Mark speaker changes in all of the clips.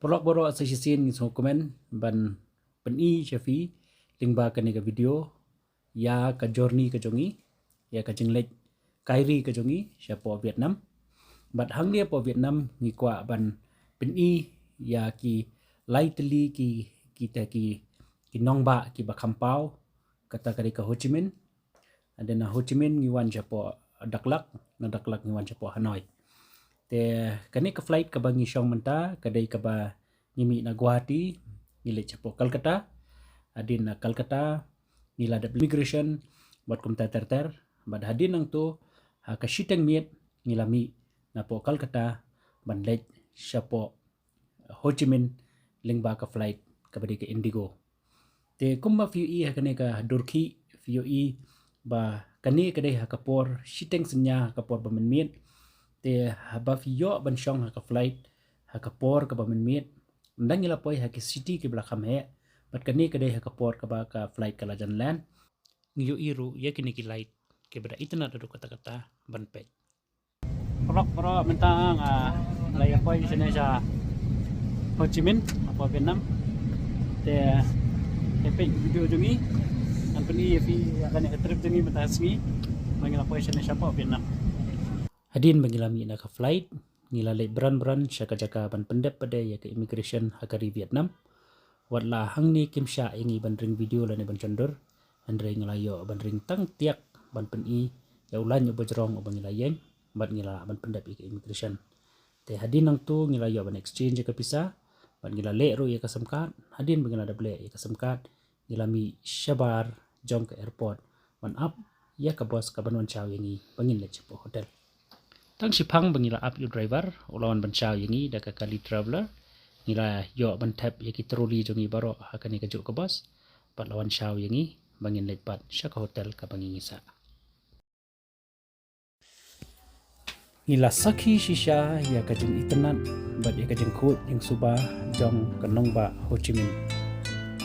Speaker 1: Polok borok sa sisin ng komen ban peni Shafi lingba kani ka video ya ka journey ka jongi ya ka jinglek kairi ka jongi siya po Vietnam bat hang dia po Vietnam ni kwa ban peni ya ki lightly ki kita ki nongba ki ba kampau kata kari ka Ho Chi Minh ada na Ho Chi Minh ni wan siya po Daklak ni wan siya po Hanoi te kani ka flight ka ba ngi Siong Manta kadai ka ba ngimi na Guwahati ngile chapo Calcutta adin na Calcutta nila da immigration buat kum ter bad hadin nang tu ha ka shiteng miet ngilami na po Calcutta ban lej siapo Ho Chi Minh lingba ka flight ka badi ka Indigo te kumma fiu ha kani ka Durki fiu ba kani kadai ha kapor shiteng senya kapor ba miet te haba fiyo ban syong ha ka flight ha kapor ka ba miet ndang ila poi ha ki city ki belakam he bat kani kadai ha kapor ka ba ka flight ka lajan land ngiyo iru ya kini ki light ke beda itna do kata-kata ban pet prok mentang laya poi sene sa Ho Chi Minh apa Vietnam te epic video jungi an peni fi akan trip jungi matasmi mangila poi sene sa po Vietnam hadin mangilami na ka flight ngilalay beran siya kajaka ban pendep pada ya ke immigration hakari Vietnam watla hangni kim sya ingi ban ring video la ne ban chondur andre ngelayo ban ring tang tiak ban peni ya ulan yo bojrong obang ngilayeng ban ngila ban pendep ke immigration te hadin nang tu ngilayo ban exchange ke pisa ban ngilale ro ya kasamkat hadin bangila dable ya kasamkat ngilami syabar jong ke airport ban up ya ka bos ka ban wan chaw yangi bangin le chepo hotel tang sipang bangila up yu driver ulawan ban chaw yangi da ka kali traveler nila yo ban tap yaki troli jongi baro hakani ka juk ka bos pat lawan chaw yangi bangin lepat sya ka hotel ka bangingisa nila sakhi shisha ya ka jing itanan bat ya ka jing khut jing suba jong kanong ba Ho Chi Minh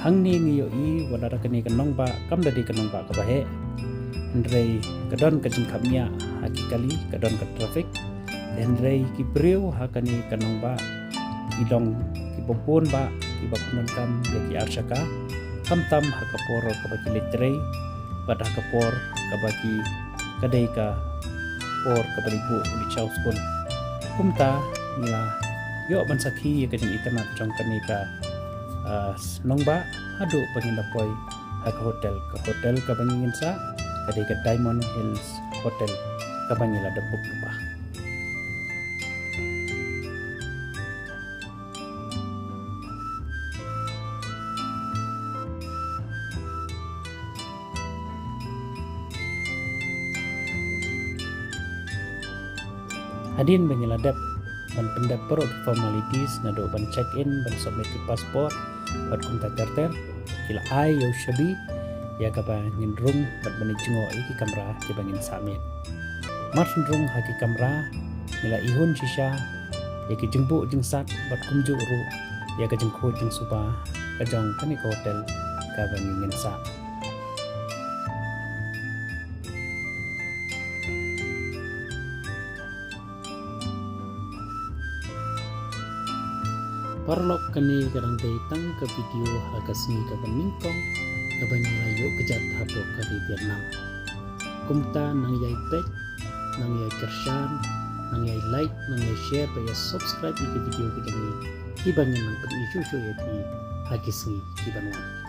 Speaker 1: hangni ngiyo I wala ra kani kanong ba kam dadi kanong ba ka bahe Andrei kadon ka jing kamnya hakikali kadon ka traffic Andrei ki breu hakani kanong ba idong ki popon ba ki bakunan kam ya ki arshaka kam tam hakaporo ka baki letre bad hakapor ka baki kadai ka or ka bali bu uli chow school kumta nila yo ban sakhi ya ka jing itana jong kani ka nongba hadu pangin dapoy haka hotel ka bangingin sa kadai ka Diamond Hills Hotel kabangila dapok lupa hadin bangila dap ban pendap perok formalities na do ban check in ban submit pasport bat kunta terter kila ai yo shabi ya kaba ngindrung bat bani jungo iki kamera ke bangin samit mar sindrung haki kamera nila ihun shisha ya ki jengbu jengsat bat kumju ru ya ka jengko jeng suba ka jong kani ka hotel ka bangin sa parlok kani kadang datang ke video hakasni ka baningkong kabanilayo kejat hapo kari Vietnam kumta nang yai pek nang yai kershan nang yai like nang yai share pa ya subscribe ke video kita ni ibangin nang pag isu ya ti hakisni kibanwan